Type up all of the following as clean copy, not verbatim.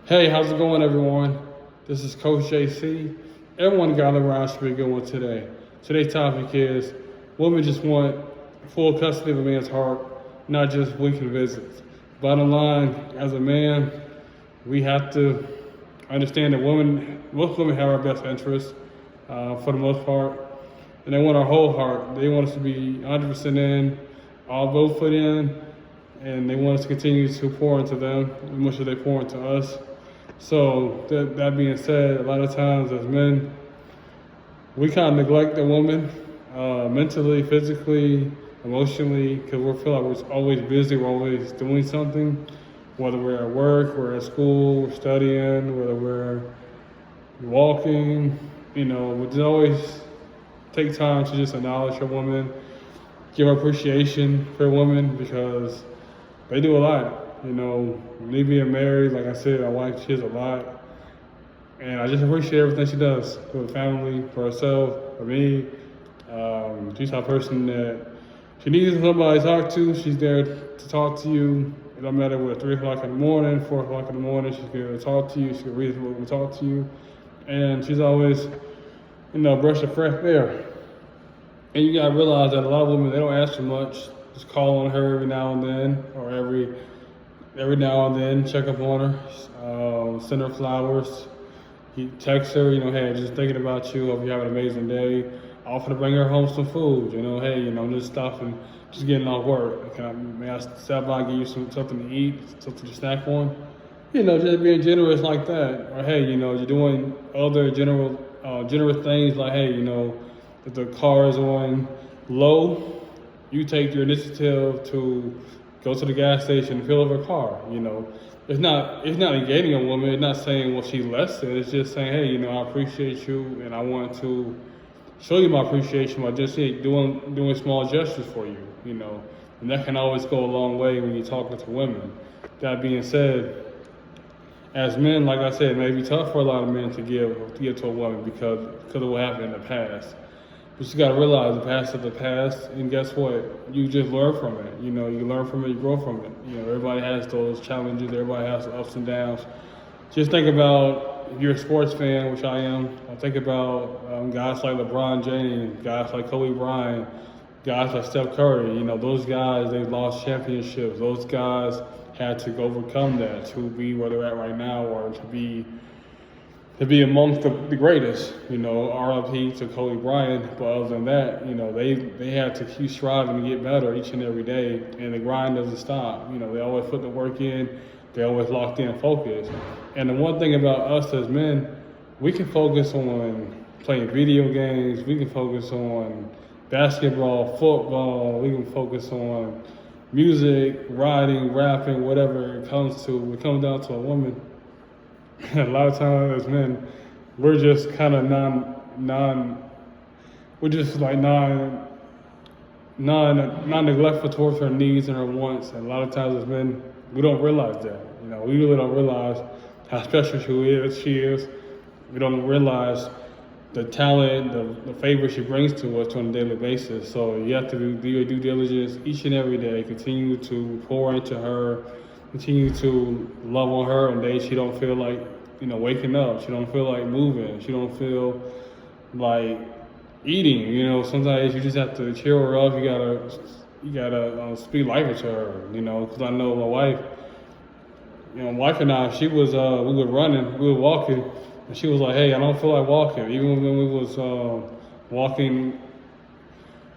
Hey, how's it going, everyone? This is Coach JC. Everyone gather around should be a good one today. Today's topic is women just want full custody of a man's heart, not just weekend visits. Bottom line, as a man, we have to understand that most women have our best interests for the most part, and they want our whole heart. They want us to be 100% in, all both foot in, and they want us to continue to pour into them as much as they pour into us. So that being said, a lot of times as men, we kind of neglect the woman mentally, physically, emotionally, because we feel like we're always busy, we're always doing something, whether we're at work, we're at school, we're studying, whether we're walking, we just always take time to just acknowledge a woman, give appreciation for a woman because they do a lot. Me being married, like I said, my wife, she does a lot. And I just appreciate everything she does for the family, for herself, for me. She's that person that she needs somebody to talk to. She's there to talk to you. It don't matter what, 3 o'clock in the morning, 4 o'clock in the morning, she's going to talk to you. She's reasonably talk to you. And she's always, brush of fresh air. And you got to realize that a lot of women, they don't ask for much. Just call on her every now and then, or every now and then, check up on her, send her flowers, text her, hey, just thinking about you, hope you have an amazing day. Offer to bring her home some food, hey, just stopping, just getting off work. May I stop by and give you something to eat, something to snack on? Just being generous like that. Or hey, you're doing other generous things like, hey, if the car is on low, you take your initiative to go to the gas station and fill up her car. It's not negating a woman. It's not saying, well, she's less than. It's just saying, hey, I appreciate you, and I want to show you my appreciation by just doing small gestures for you. And that can always go a long way when you're talking to women. That being said, as men, like I said, it may be tough for a lot of men to give to a woman because of what happened in the past. But you gotta realize the past is the past, and guess what? You just learn from it. You learn from it, you grow from it. Everybody has those challenges, everybody has the ups and downs. Just think about, if you're a sports fan, which I am, I think about guys like LeBron James, guys like Kobe Bryant, guys like Steph Curry. Those guys, they lost championships. Those guys had to overcome that to be where they're at right now, or to be amongst the greatest, RIP to Kobe Bryant. But other than that, they had to keep striving to get better each and every day, and the grind doesn't stop. They always put the work in, they always locked in focus. And the one thing about us as men, we can focus on playing video games, we can focus on basketball, football, we can focus on music, writing, rapping, whatever it comes to. It comes down to a woman. A lot of times as men, we're just kind of non-neglectful towards her needs and her wants. And a lot of times as men, we don't realize that. We really don't realize how special she is. We don't realize the talent, the favor she brings to us on a daily basis. So you have to do your due diligence each and every day. Continue to pour into her. Continue to love on her on days she don't feel like, waking up. She don't feel like moving. She don't feel like eating. Sometimes you just have to cheer her up. You gotta speak life into her. Because I know my wife. My wife and I, she was we were running, we were walking, and she was like, "Hey, I don't feel like walking." Even when we was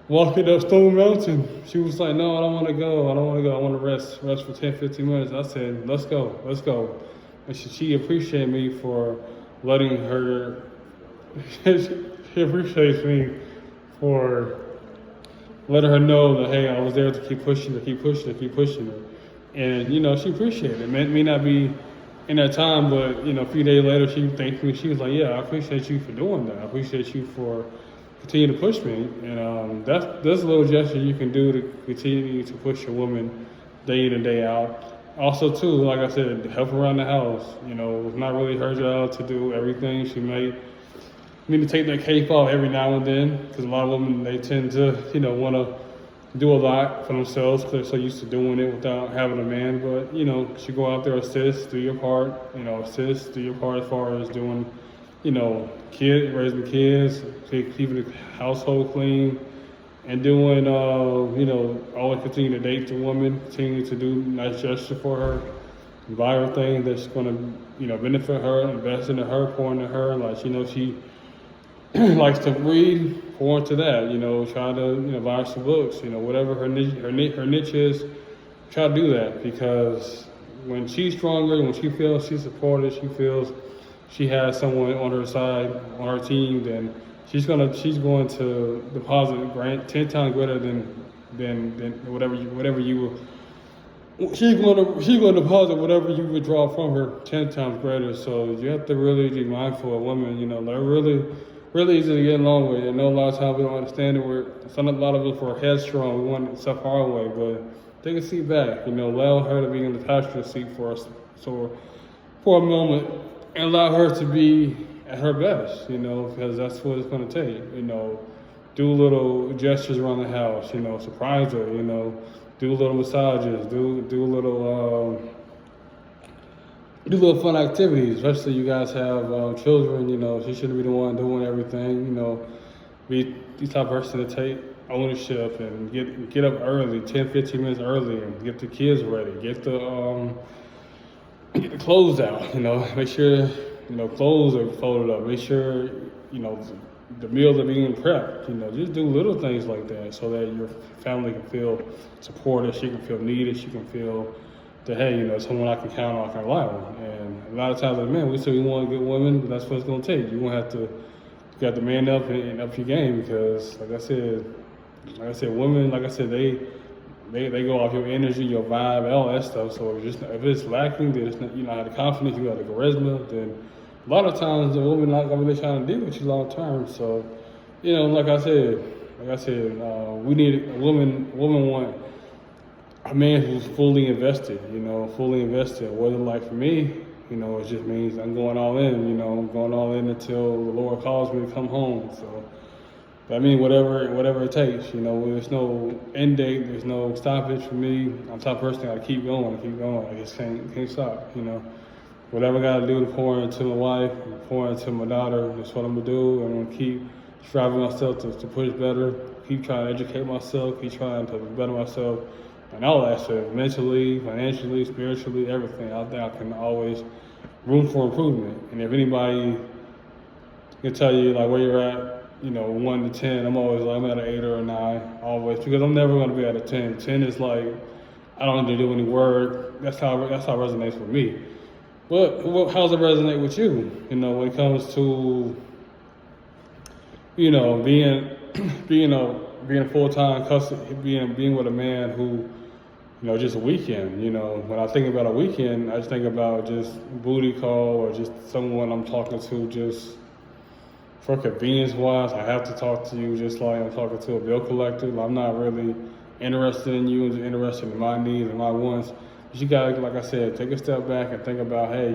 walking up Stone Mountain, she was like, "No, I don't want to go. I want to rest for 10, 15 minutes. I said, let's go. And she appreciated me for letting her, she appreciates me for letting her know that, hey, I was there to keep pushing her. And, she appreciated it. It may not be in that time, but, a few days later, she thanked me. She was like, yeah, I appreciate you for doing that. I appreciate you for continue to push me, and that's a little gesture you can do to continue to push a woman day in and day out. Also, too, like I said, help around the house. It's not really her job to do everything. She may need to take that cape off every now and then, because a lot of women, they tend to, want to do a lot for themselves because they're so used to doing it without having a man. But you go out there, assist, do your part. Assist, do your part as far as doing, raising kids, keeping the household clean, and doing, always continue to date the woman, continue to do nice gesture for her, buy her things that's going to, benefit her, invest into her, pour into her. Like, she likes to read, pour into that. Try to, buy her some books. Whatever her niche is, try to do that, because when she's stronger, when she feels she's supported, she feels she has someone on her side, on her team, then she's going to deposit 10 times greater than whatever you were. She's going to deposit whatever you withdraw from her 10 times greater. So you have to really be mindful of women. They're really easy to get along with. I know a lot of times we don't understand it. A lot of us are headstrong. We want stuff our way, but take a seat back. Allow her to be in the passenger seat for us, so for a moment, and allow her to be at her best. Because that's what it's going to take. Do little gestures around the house. Surprise her. Do little massages. Do little fun activities, especially you guys have children. She shouldn't be the one doing everything. Be the type of person to take ownership and get up early, 10, 15 minutes early, and get the kids ready. Get the clothes out. Make sure clothes are folded up. Make sure the meals are being prepped. Just do little things like that so that your family can feel supported. She can feel needed. She can feel that, hey, someone I can count on, I can rely on. And a lot of times as men, we say we want good women, but that's what it's going to take. You're going to have to man up and up your game, because like I said, women, they go off your energy, your vibe, all that stuff. So if it's lacking, then you don't have the confidence, you got the charisma, then a lot of times the woman not gonna really trying to deal with you long term. So, like I said, we need a woman want a man who's fully invested. Whether like for me, it just means I'm going all in. I'm going all in until the Lord calls me to come home. So, I mean, whatever it takes. There's no end date. There's no stoppage for me. I'm the type of person I gotta keep going. I just can't stop. Whatever I gotta do to pour into my wife, pour into my daughter, that's what I'm gonna do. I'm gonna keep striving myself to push better, keep trying to educate myself, keep trying to better myself, and all that stuff, mentally, financially, spiritually, everything. I think I can always room for improvement. And if anybody can tell you like where you're at, 1 to 10, I'm always like, I'm at an 8 or a 9, always, because I'm never gonna be at a 10. 10 is like, I don't need to do any work. That's how it resonates with me. But how's it resonate with you? When it comes to, being a full-time custody, being with a man who, just a weekend. When I think about a weekend, I just think about just booty call or just someone I'm talking to just for convenience-wise. I have to talk to you just like I'm talking to a bill collector. I'm not really interested in you, I'm interested in my needs and my wants. But you gotta, like I said, take a step back and think about, hey,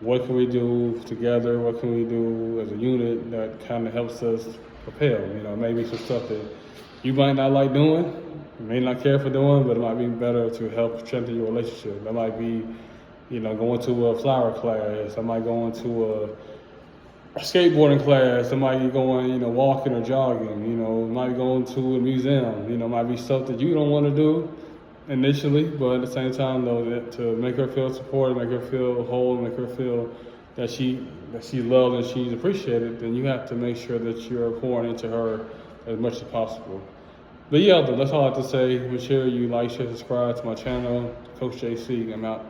what can we do together? What can we do as a unit that kind of helps us propel? Maybe some stuff that you might not like doing, you may not care for doing, but it might be better to help strengthen your relationship. That might be, going to a flower class. I might go into a skateboarding class. I might be going, walking or jogging. Might be going to a museum. Might be stuff that you don't want to do initially, but at the same time, though, that to make her feel supported, make her feel whole, make her feel that she's loved and she's appreciated, then you have to make sure that you're pouring into her as much as possible. But yeah, that's all I have to say. Make sure you like, share, subscribe to my channel, Coach JC. I'm out.